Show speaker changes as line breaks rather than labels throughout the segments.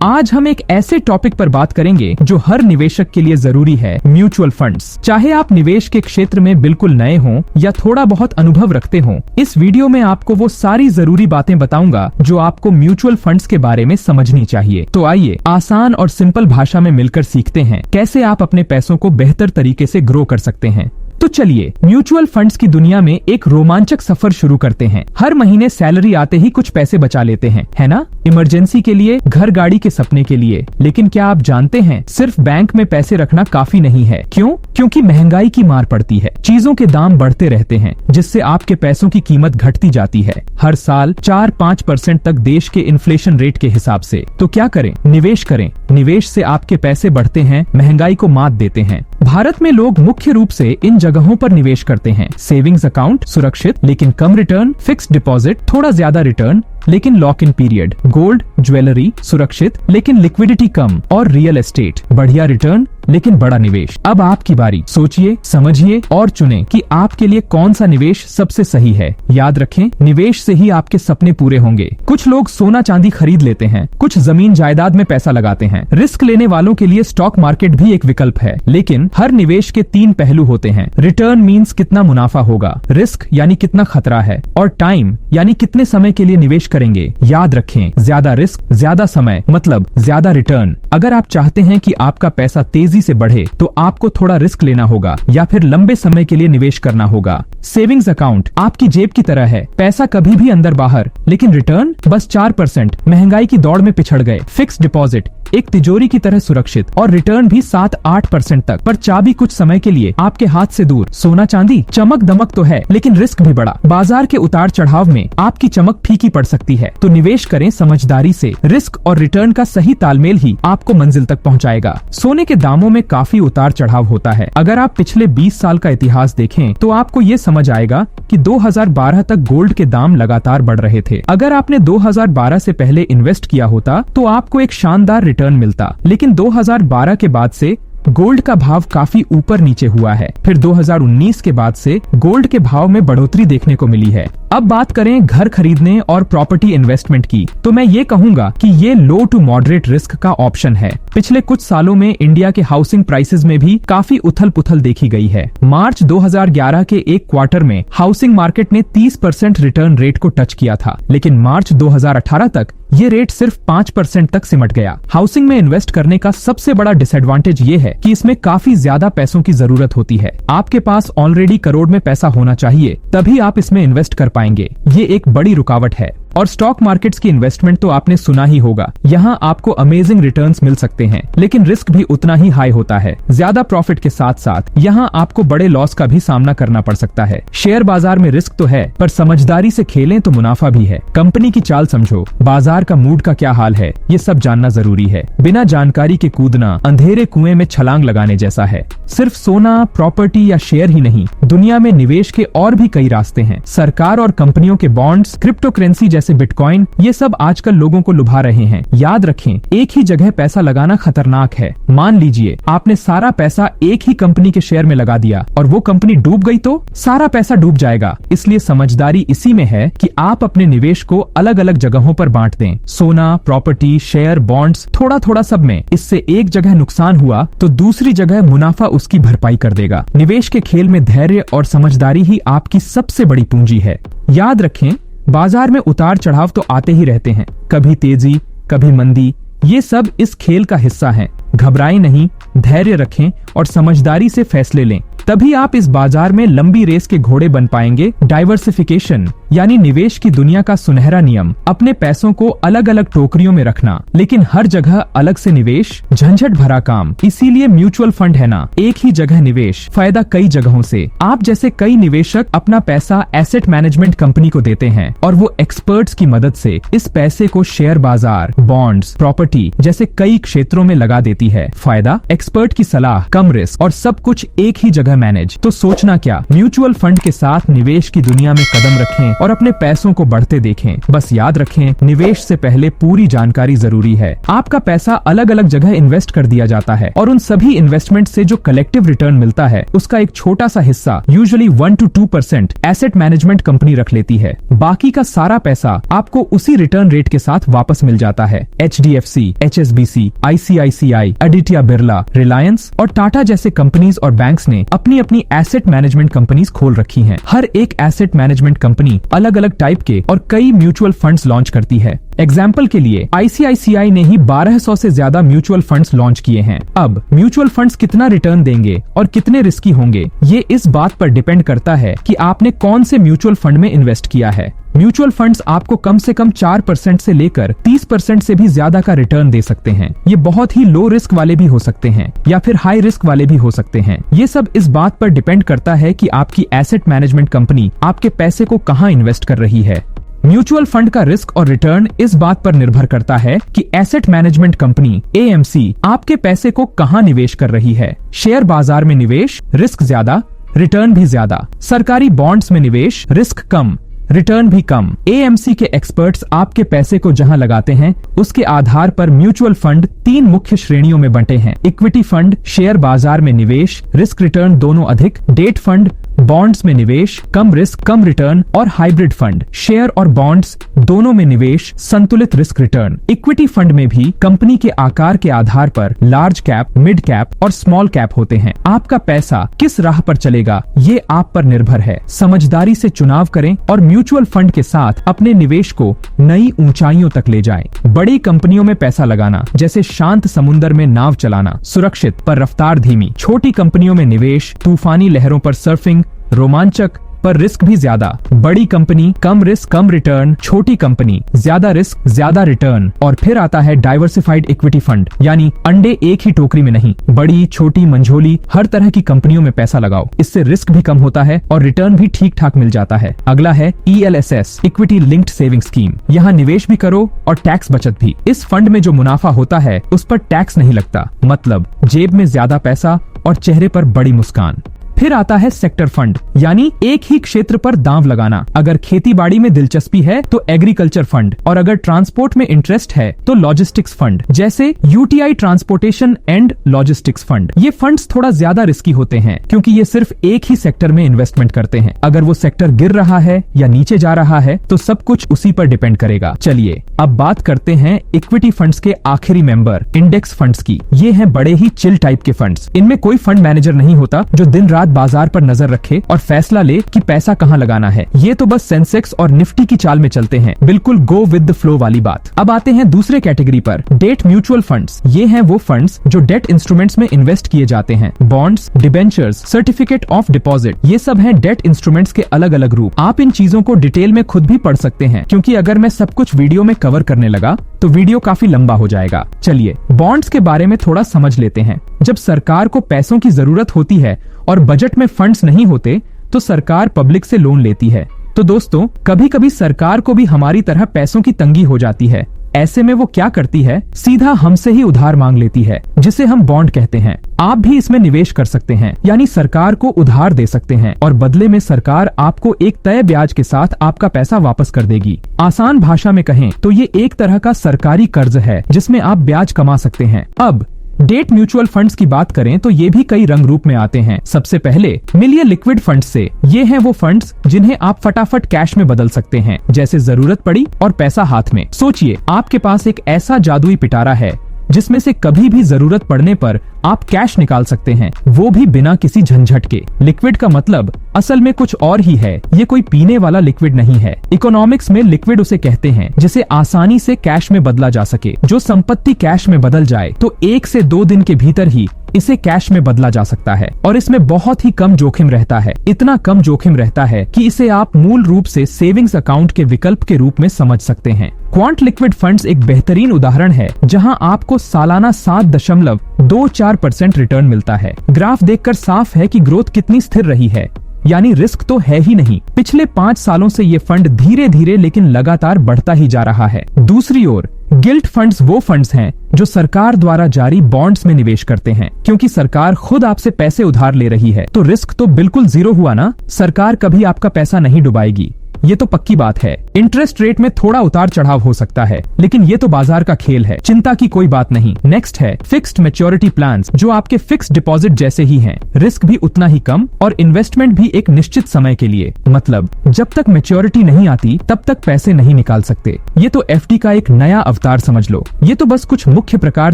आज हम एक ऐसे टॉपिक पर बात करेंगे जो हर निवेशक के लिए जरूरी है, म्यूचुअल फंड्स। चाहे आप निवेश के क्षेत्र में बिल्कुल नए हों या थोड़ा बहुत अनुभव रखते हों, इस वीडियो में आपको वो सारी जरूरी बातें बताऊंगा जो आपको म्यूचुअल फंड्स के बारे में समझनी चाहिए। तो आइए आसान और सिंपल भाषा में मिलकर सीखते हैं कैसे आप अपने पैसों को बेहतर तरीके से ग्रो कर सकते हैं। तो चलिए म्यूचुअल फंड्स की दुनिया में एक रोमांचक सफर शुरू करते हैं। हर महीने सैलरी आते ही कुछ पैसे बचा लेते हैं, है ना? इमरजेंसी के लिए, घर गाड़ी के सपने के लिए। लेकिन क्या आप जानते हैं, सिर्फ बैंक में पैसे रखना काफी नहीं है। क्यों? क्योंकि महंगाई की मार पड़ती है, चीजों के दाम बढ़ते रहते हैं, जिससे आपके पैसों की कीमत घटती जाती है हर साल 4-5% तक देश के इन्फ्लेशन रेट के हिसाब से। तो क्या करें? निवेश करें। निवेश से आपके पैसे बढ़ते हैं, महंगाई को मात देते हैं। भारत में लोग मुख्य रूप से इन जगहों पर निवेश करते हैं। सेविंग्स अकाउंट सुरक्षित लेकिन कम रिटर्न, फिक्स्ड डिपॉजिट थोड़ा ज्यादा रिटर्न लेकिन lock in period, gold jewellery सुरक्षित लेकिन लिक्विडिटी कम, और रियल एस्टेट बढ़िया रिटर्न लेकिन बड़ा निवेश। अब आपकी बारी। सोचिए, समझिए और चुनें कि आपके लिए कौन सा निवेश सबसे सही है। याद रखें, निवेश से ही आपके सपने पूरे होंगे। कुछ लोग सोना चांदी खरीद लेते हैं, कुछ जमीन जायदाद में पैसा लगाते हैं। रिस्क लेने वालों के लिए स्टॉक मार्केट भी एक विकल्प है, लेकिन हर निवेश के 3 पहलू होते हैं। रिटर्न मीन्स कितना मुनाफा होगा, रिस्क यानी कितना खतरा है, और टाइम यानी कितने समय के लिए निवेश करेंगे। याद रखें, ज्यादा रिस्क ज्यादा समय मतलब ज्यादा रिटर्न। अगर आप चाहते हैं कि आपका पैसा तेजी से बढ़े तो आपको थोड़ा रिस्क लेना होगा या फिर लंबे समय के लिए निवेश करना होगा। सेविंग्स अकाउंट आपकी जेब की तरह है, पैसा कभी भी अंदर बाहर, लेकिन रिटर्न बस 4%। महंगाई की दौड़ में पिछड़ गए। फिक्स्ड डिपॉजिट एक तिजोरी की तरह सुरक्षित और रिटर्न भी 7-8% तक, पर चाबी कुछ समय के लिए आपके हाथ से दूर। सोना चांदी चमक दमक तो है, लेकिन रिस्क भी बड़ा। बाजार के उतार चढ़ाव में आपकी चमक फीकी पड़ सकती है। तो निवेश करें समझदारी से। रिस्क और रिटर्न का सही तालमेल ही आपको मंजिल तक पहुंचाएगा। सोने के दामों में काफी उतार चढ़ाव होता है। अगर आप पिछले 20 साल का इतिहास देखें तो आपको ये समझ आएगा कि 2012 तक गोल्ड के दाम लगातार बढ़ रहे थे। अगर आपने 2012 से पहले इन्वेस्ट किया होता तो आपको एक शानदार रिटर्न मिलता, लेकिन 2012 के बाद से गोल्ड का भाव काफी ऊपर नीचे हुआ है। फिर 2019 के बाद से गोल्ड के भाव में बढ़ोतरी देखने को मिली है। अब बात करें घर खरीदने और प्रॉपर्टी इन्वेस्टमेंट की, तो मैं ये कहूंगा कि ये लो टू मॉडरेट रिस्क का ऑप्शन है। पिछले कुछ सालों में इंडिया के हाउसिंग प्राइसेस में भी काफी उथल पुथल देखी गई है। मार्च 2011 के एक क्वार्टर में हाउसिंग मार्केट ने 30% रिटर्न रेट को टच किया था, लेकिन मार्च 2018 तक ये रेट सिर्फ 5% तक सिमट गया। हाउसिंग में इन्वेस्ट करने का सबसे बड़ा डिसएडवांटेज ये है कि इसमें काफी ज्यादा पैसों की जरूरत होती है। आपके पास ऑलरेडी करोड़ में पैसा होना चाहिए, तभी आप इसमें इन्वेस्ट कर पाएंगे। ये एक बड़ी रुकावट है। और स्टॉक मार्केट्स की इन्वेस्टमेंट तो आपने सुना ही होगा। यहाँ आपको अमेजिंग रिटर्न्स मिल सकते हैं, लेकिन रिस्क भी उतना ही हाई होता है। ज्यादा प्रॉफिट के साथ साथ यहाँ आपको बड़े लॉस का भी सामना करना पड़ सकता है। शेयर बाजार में रिस्क तो है, पर समझदारी से खेलें तो मुनाफा भी है। कंपनी की चाल समझो, बाजार का मूड का क्या हाल है, ये सब जानना जरूरी है। बिना जानकारी के कूदना अंधेरे कुएं में छलांग लगाने जैसा है। सिर्फ सोना, प्रॉपर्टी या शेयर ही नहीं, दुनिया में निवेश के और भी कई रास्ते हैं। सरकार और कंपनियों के बॉन्ड्स, क्रिप्टो करेंसी जैसे बिटकॉइन, ये सब आजकल लोगों को लुभा रहे हैं। याद रखें, एक ही जगह पैसा लगाना खतरनाक है। मान लीजिए आपने सारा पैसा एक ही कंपनी के शेयर में लगा दिया और वो कंपनी डूब गई तो सारा पैसा डूब जाएगा। इसलिए समझदारी इसी में है कि आप अपने निवेश को अलग अलग जगहों पर बांट दें। सोना, प्रॉपर्टी, शेयर, बॉन्ड्स, थोड़ा थोड़ा सब में। इससे एक जगह नुकसान हुआ तो दूसरी जगह मुनाफा उसकी भरपाई कर देगा। निवेश के खेल में धैर्य और समझदारी ही आपकी सबसे बड़ी पूंजी है। याद रखें, बाजार में उतार चढ़ाव तो आते ही रहते हैं, कभी तेजी कभी मंदी, ये सब इस खेल का हिस्सा है। घबराएं नहीं, धैर्य रखें और समझदारी से फैसले लें, तभी आप इस बाजार में लंबी रेस के घोड़े बन पाएंगे। डाइवर्सिफिकेशन यानी निवेश की दुनिया का सुनहरा नियम, अपने पैसों को अलग अलग टोकरियों में रखना, लेकिन हर जगह अलग से निवेश झंझट भरा काम। इसीलिए म्यूचुअल फंड है ना, एक ही जगह निवेश, फायदा कई जगहों से। आप जैसे कई निवेशक अपना पैसा एसेट मैनेजमेंट कंपनी को देते हैं और वो एक्सपर्ट्स की मदद से इस पैसे को शेयर बाजार, बॉन्ड्स, प्रॉपर्टी जैसे कई क्षेत्रों में लगा देती होती है। फायदा, एक्सपर्ट की सलाह, कम रिस्क और सब कुछ एक ही जगह मैनेज। तो सोचना क्या, म्यूचुअल फंड के साथ निवेश की दुनिया में कदम रखें और अपने पैसों को बढ़ते देखें। बस याद रखें, निवेश से पहले पूरी जानकारी जरूरी है। आपका पैसा अलग अलग जगह इन्वेस्ट कर दिया जाता है और उन सभी इन्वेस्टमेंट से जो कलेक्टिव रिटर्न मिलता है उसका एक छोटा सा हिस्सा, usually 1 to 2% asset management company रख लेती है। बाकी का सारा पैसा आपको उसी रिटर्न रेट के साथ वापस मिल जाता है। HDFC, HSBC, ICICI, Aditya Birla, Reliance और टाटा जैसे कंपनीज और बैंक्स ने अपनी अपनी एसेट मैनेजमेंट कंपनीज खोल रखी हैं। हर एक एसेट मैनेजमेंट कंपनी अलग अलग टाइप के और कई म्यूचुअल फंड्स लॉन्च करती है। एग्जाम्पल के लिए ICICI ने ही 1200 से ज्यादा म्यूचुअल फंड्स लॉन्च किए हैं। अब म्यूचुअल फंड्स कितना रिटर्न देंगे और कितने रिस्की होंगे, ये इस बात पर डिपेंड करता है कि आपने कौन से म्यूचुअल फंड में इन्वेस्ट किया है। म्यूचुअल फंड्स आपको कम से कम 4% से लेकर 30% से भी ज्यादा का रिटर्न दे सकते हैं। ये बहुत ही लो रिस्क वाले भी हो सकते हैं या फिर हाई रिस्क वाले भी हो सकते हैं। ये सब इस बात पर डिपेंड करता है कि आपकी एसेट मैनेजमेंट कंपनी आपके पैसे को कहाँ इन्वेस्ट कर रही है। म्यूचुअल फंड का रिस्क और रिटर्न इस बात पर निर्भर करता है कि एसेट मैनेजमेंट कंपनी AMC आपके पैसे को कहाँ निवेश कर रही है। शेयर बाजार में निवेश, रिस्क ज्यादा, रिटर्न भी ज्यादा। सरकारी बॉन्ड्स में निवेश, रिस्क कम, रिटर्न भी कम। AMC के एक्सपर्ट्स आपके पैसे को जहां लगाते हैं उसके आधार पर म्यूचुअल फंड 3 मुख्य श्रेणियों में बंटे हैं। इक्विटी फंड, शेयर बाजार में निवेश, रिस्क रिटर्न दोनों अधिक। डेट फंड, बॉन्ड्स में निवेश, कम रिस्क कम रिटर्न। और हाइब्रिड फंड, शेयर और बॉन्ड्स दोनों में निवेश, संतुलित रिस्क रिटर्न। इक्विटी फंड में भी कंपनी के आकार के आधार पर लार्ज कैप, मिड कैप और स्मॉल कैप होते हैं। आपका पैसा किस राह पर चलेगा ये आप पर निर्भर है। समझदारी से चुनाव करें और म्यूचुअल फंड के साथ अपने निवेश को नई ऊंचाइयों तक ले जाएं। बड़ी कंपनियों में पैसा लगाना जैसे शांत समुद्र में नाव चलाना, सुरक्षित पर रफ्तार धीमी। छोटी कंपनियों में निवेश, तूफानी लहरों पर सर्फिंग, रोमांचक पर रिस्क भी ज्यादा। बड़ी कंपनी, कम रिस्क कम रिटर्न। छोटी कंपनी, ज्यादा रिस्क ज्यादा रिटर्न। और फिर आता है डाइवर्सिफाइड इक्विटी फंड, यानी अंडे एक ही टोकरी में नहीं, बड़ी छोटी मंझोली हर तरह की कंपनियों में पैसा लगाओ। इससे रिस्क भी कम होता है और रिटर्न भी ठीक ठाक मिल जाता है। अगला है ELSS, equity linked saving scheme. यहाँ निवेश भी करो और टैक्स बचत भी। इस फंड में जो मुनाफा होता है उस पर टैक्स नहीं लगता, मतलब जेब में ज्यादा पैसा और चेहरे पर बड़ी मुस्कान। फिर आता है सेक्टर फंड, यानी एक ही क्षेत्र पर दांव लगाना। अगर खेती बाड़ी में दिलचस्पी है तो एग्रीकल्चर फंड, और अगर ट्रांसपोर्ट में इंटरेस्ट है तो लॉजिस्टिक्स फंड, जैसे UTI transportation and logistics fund. ये फंड्स थोड़ा ज्यादा रिस्की होते हैं क्योंकि ये सिर्फ एक ही सेक्टर में इन्वेस्टमेंट करते हैं। अगर वो सेक्टर गिर रहा है या नीचे जा रहा है तो सब कुछ उसी पर डिपेंड करेगा। चलिए अब बात करते हैं इक्विटी फंड्स के आखिरी मेंबर, इंडेक्स फंड्स की। ये हैं बड़े ही चिल टाइप के फंड्स। इनमें कोई फंड मैनेजर नहीं होता जो दिन रात बाजार पर नजर रखे और फैसला ले कि पैसा कहां लगाना है। ये तो बस सेंसेक्स और निफ्टी की चाल में चलते हैं, बिल्कुल गो विद द फ्लो वाली बात। अब आते हैं दूसरे कैटेगरी पर, डेट म्यूचुअल फंड्स। ये हैं वो फंड्स जो डेट इंस्ट्रूमेंट्स में इन्वेस्ट किए जाते हैं। Bonds, debentures, certificate of deposit, ये सब हैं डेट इंस्ट्रूमेंट्स के अलग अलग रूप। आप इन चीजों को डिटेल में खुद भी पढ़ सकते हैं, क्योंकि अगर मैं सब कुछ वीडियो में कवर करने लगा तो वीडियो काफी लंबा हो जाएगा। चलिए बॉन्ड्स के बारे में थोड़ा समझ लेते हैं। जब सरकार को पैसों की जरूरत होती है और बजट में फंड्स नहीं होते तो सरकार पब्लिक से लोन लेती है। तो दोस्तों, कभी कभी सरकार को भी हमारी तरह पैसों की तंगी हो जाती है। ऐसे में वो क्या करती है, सीधा हमसे ही उधार मांग लेती है, जिसे हम बॉन्ड कहते हैं। आप भी इसमें निवेश कर सकते हैं, यानी सरकार को उधार दे सकते हैं और बदले में सरकार आपको एक तय ब्याज के साथ आपका पैसा वापस कर देगी। आसान भाषा में कहें तो ये एक तरह का सरकारी कर्ज है जिसमें आप ब्याज कमा सकते हैं। अब डेट म्यूचुअल फंड्स की बात करें तो ये भी कई रंग रूप में आते हैं। सबसे पहले मिलिए लिक्विड फंड्स से। ये हैं वो फंड्स जिन्हें आप फटाफट कैश में बदल सकते हैं, जैसे जरूरत पड़ी और पैसा हाथ में। सोचिए आपके पास एक ऐसा जादुई पिटारा है जिसमें से कभी भी जरूरत पड़ने पर आप कैश निकाल सकते हैं, वो भी बिना किसी झंझट के। लिक्विड का मतलब असल में कुछ और ही है, ये कोई पीने वाला लिक्विड नहीं है। इकोनॉमिक्स में लिक्विड उसे कहते हैं जिसे आसानी से कैश में बदला जा सके। जो संपत्ति कैश में बदल जाए तो 1 से 2 दिन के भीतर ही इसे कैश में बदला जा सकता है और इसमें बहुत ही कम जोखिम रहता है। इतना कम जोखिम रहता है कि इसे आप मूल रूप से सेविंग्स अकाउंट के विकल्प के रूप में समझ सकते हैं। क्वांट लिक्विड फंड्स एक बेहतरीन उदाहरण है जहां आपको सालाना 7.24% रिटर्न मिलता है। ग्राफ देखकर साफ है कि ग्रोथ कितनी स्थिर रही है, यानी रिस्क तो है ही नहीं। पिछले 5 सालों से ये फंड धीरे धीरे लेकिन लगातार बढ़ता ही जा रहा है। दूसरी ओर गिल्ट फंड्स वो फंड्स हैं जो सरकार द्वारा जारी बॉन्ड्स में निवेश करते हैं। क्योंकि सरकार खुद आपसे पैसे उधार ले रही है तो रिस्क तो बिल्कुल जीरो हुआ ना। सरकार कभी आपका पैसा नहीं डुबाएगी, ये तो पक्की बात है। इंटरेस्ट रेट में थोड़ा उतार चढ़ाव हो सकता है, लेकिन ये तो बाजार का खेल है, चिंता की कोई बात नहीं। नेक्स्ट है फिक्स्ड मैच्योरिटी प्लान्स, जो आपके फिक्स्ड डिपॉजिट जैसे ही हैं। रिस्क भी उतना ही कम और इन्वेस्टमेंट भी एक निश्चित समय के लिए। मतलब जब तक मैच्योरिटी नहीं आती तब तक पैसे नहीं निकाल सकते। ये तो एफडी का एक नया अवतार समझ लो। ये तो बस कुछ मुख्य प्रकार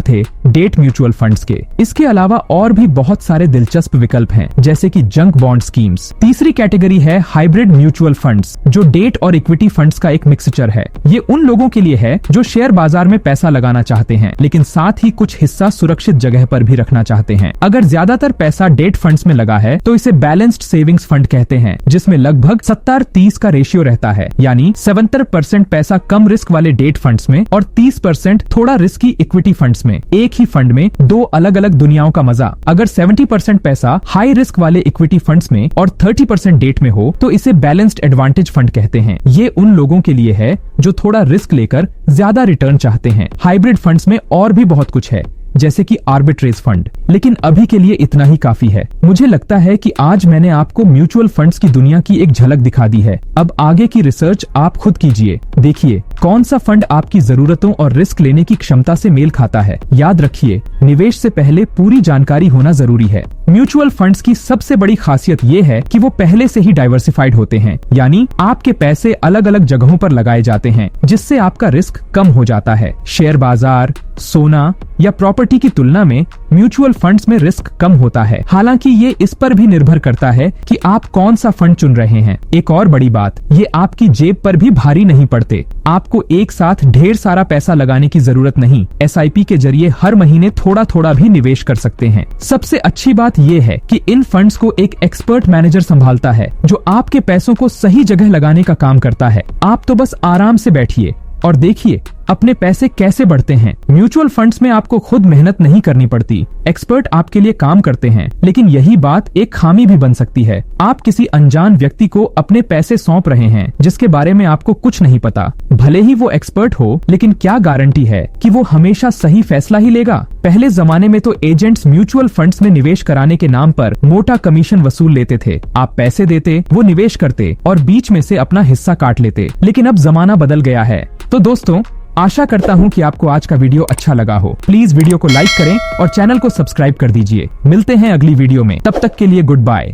थे डेट म्यूचुअल फंड्स के। इसके अलावा और भी बहुत सारे दिलचस्प विकल्प हैं, जैसे कि जंक बॉन्ड स्कीम्स। तीसरी कैटेगरी है हाइब्रिड म्यूचुअल फंड्स, जो डेट और इक्विटी फंड्स का एक मिक्सचर है। ये उन लोगों के लिए है जो शेयर बाजार में पैसा लगाना चाहते हैं, लेकिन साथ ही कुछ हिस्सा सुरक्षित जगह पर भी रखना चाहते हैं। अगर ज्यादातर पैसा डेट फंड्स में लगा है तो इसे बैलेंस्ड सेविंग्स फंड कहते हैं, जिसमें लगभग 70-30 का रेशियो रहता है। यानी 70% पैसा कम रिस्क वाले डेट फंड्स में और 30% थोड़ा रिस्की इक्विटी फंड्स में। एक ही फंड में दो अलग अलग दुनियाओं का मजा। अगर 70% पैसा हाई रिस्क वाले इक्विटी फंड्स में और 30% डेट में हो तो इसे बैलेंस्ड एडवांटेज फंड कहते हैं। ये उन लोगों के लिए है जो थोड़ा रिस्क लेकर ज्यादा रिटर्न चाहते हैं। हाइब्रिड फंड्स में और भी बहुत कुछ है, जैसे कि आर्बिट्रेज फंड, लेकिन अभी के लिए इतना ही काफी है। मुझे लगता है कि आज मैंने आपको म्यूचुअल फंड्स की दुनिया की एक झलक दिखा दी है। अब आगे की रिसर्च आप खुद कीजिए, देखिए कौन सा फंड आपकी जरूरतों और रिस्क लेने की क्षमता से मेल खाता है। याद रखिए, निवेश से पहले पूरी जानकारी होना जरूरी है। म्यूचुअल फंड्स की सबसे बड़ी खासियत ये है कि वो पहले से ही डाइवर्सिफाइड होते हैं, यानी आपके पैसे अलग अलग जगहों पर लगाए जाते हैं, जिससे आपका रिस्क कम हो जाता है। शेयर बाजार, सोना या प्रॉपर्टी की तुलना में म्यूचुअल फंड्स में रिस्क कम होता है। हालांकि ये इस पर भी निर्भर करता है कि आप कौन सा फंड चुन रहे हैं। एक और बड़ी बात, ये आपकी जेब पर भी भारी नहीं पड़ते। आपको एक साथ ढेर सारा पैसा लगाने की जरूरत नहीं। एसआईपी के जरिए हर महीने थोड़ा थोड़ा भी निवेश कर सकते हैं। सबसे अच्छी बात ये है कि इन फंड्स को एक एक्सपर्ट मैनेजर संभालता है, जो आपके पैसों को सही जगह लगाने का काम करता है। आप तो बस आराम से बैठिए और देखिए अपने पैसे कैसे बढ़ते हैं। म्यूचुअल फंड्स में आपको खुद मेहनत नहीं करनी पड़ती, एक्सपर्ट आपके लिए काम करते हैं। लेकिन यही बात एक खामी भी बन सकती है। आप किसी अनजान व्यक्ति को अपने पैसे सौंप रहे हैं, जिसके बारे में आपको कुछ नहीं पता। भले ही वो एक्सपर्ट हो, लेकिन क्या गारंटी है कि वो हमेशा सही फैसला ही लेगा। पहले जमाने में तो एजेंट्स म्यूचुअल फंड्स में निवेश कराने के नाम पर मोटा कमीशन वसूल लेते थे। आप पैसे देते, वो निवेश करते और बीच में से अपना हिस्सा काट लेते। लेकिन अब जमाना बदल गया है। तो दोस्तों, आशा करता हूँ कि आपको आज का वीडियो अच्छा लगा हो। प्लीज वीडियो को लाइक करें और चैनल को सब्सक्राइब कर दीजिए। मिलते हैं अगली वीडियो में, तब तक के लिए गुड बाय।